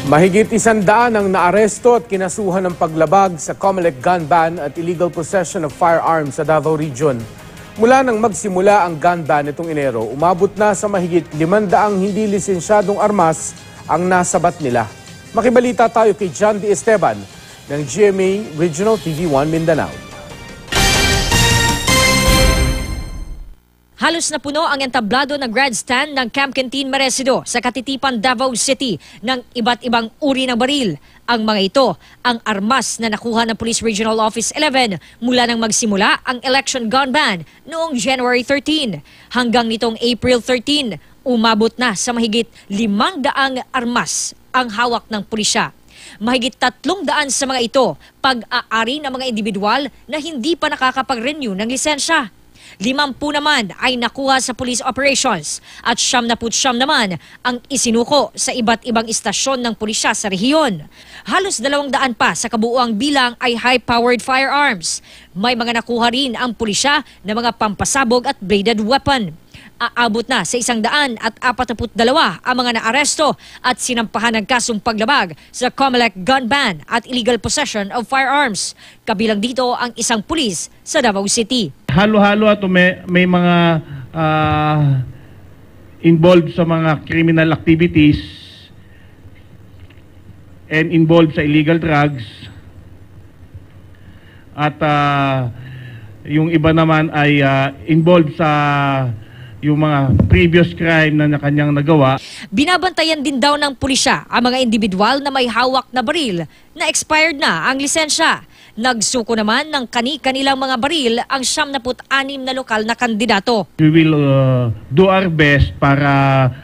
Mahigit 100 ang naaresto at kinasuhan ng paglabag sa COMELEC gun ban at illegal possession of firearms sa Davao Region. Mula nang magsimula ang gun ban itong Enero, umabot na sa mahigit 500 hindi lisensyadong armas ang nasabat nila. Makibalita tayo kay John D. Esteban ng GMA Regional TV1 Mindanao. Halos na puno ang entablado na grandstand ng Camp Quintin Maresido sa Katitipan, Davao City ng iba't ibang uri ng baril. Ang mga ito, ang armas na nakuha ng Police Regional Office 11 mula nang magsimula ang election gun ban noong January 13. Hanggang nitong April 13, umabot na sa mahigit 500 armas ang hawak ng pulisya. Mahigit 300 sa mga ito, pag-aari ng mga individual na hindi pa nakakapag-renew ng lisensya. 50 naman ay nakuha sa police operations at 79 naman ang isinuko sa iba't ibang istasyon ng pulisya sa rehiyon. Halos 200 pa sa kabuuang bilang ay high-powered firearms. May mga nakuha rin ang pulisya na mga pampasabog at bladed weapon. Aabot na sa 142 ang mga naaresto at sinampahan ng kasong paglabag sa COMELEC gun ban at illegal possession of firearms. Kabilang dito ang isang pulis sa Davao City. Halo-halo at may mga involved sa mga criminal activities and involved sa illegal drugs. At yung iba naman ay involved sa yung mga previous crime na kanyang nagawa. Binabantayan din daw ng pulisya ang mga individual na may hawak na baril na expired na ang lisensya. Nagsuko naman ng kani-kanilang mga baril ang 76 na lokal na kandidato. We will do our best para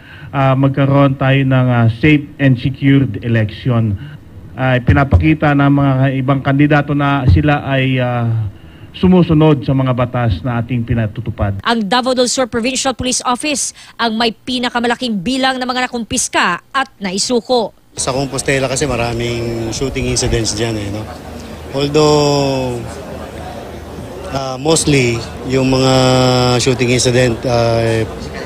magkaroon tayo ng safe and secured election. Pinapakita ng mga ibang kandidato na sila ay sumusunod sa mga batas na ating pinatutupad. Ang Davao del Sur Provincial Police Office ang may pinakamalaking bilang ng mga nakumpiska at naisuko. Sa Compostela kasi maraming shooting incidents dyan no? Although mostly yung mga shooting incident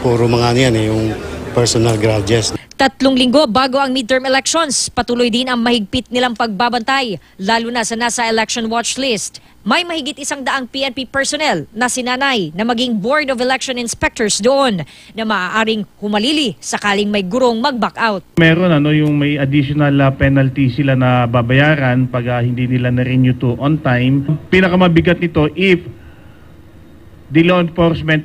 puro mga yan yung personal grudges. 3 linggo bago ang midterm elections, patuloy din ang mahigpit nilang pagbabantay, lalo na sa nasa election watch list. May mahigit 100 PNP personnel na sinanay na maging Board of Election Inspectors doon na maaaring humalili sakaling may gurong mag-back out. Meron yung may additional penalty sila na babayaran pag hindi nila na-renew to on time. Pinakamabigat nito if the law enforcement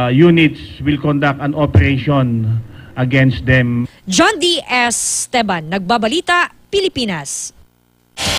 units will conduct an operation against them. John D. Esteban, Nagbabalita, Pilipinas.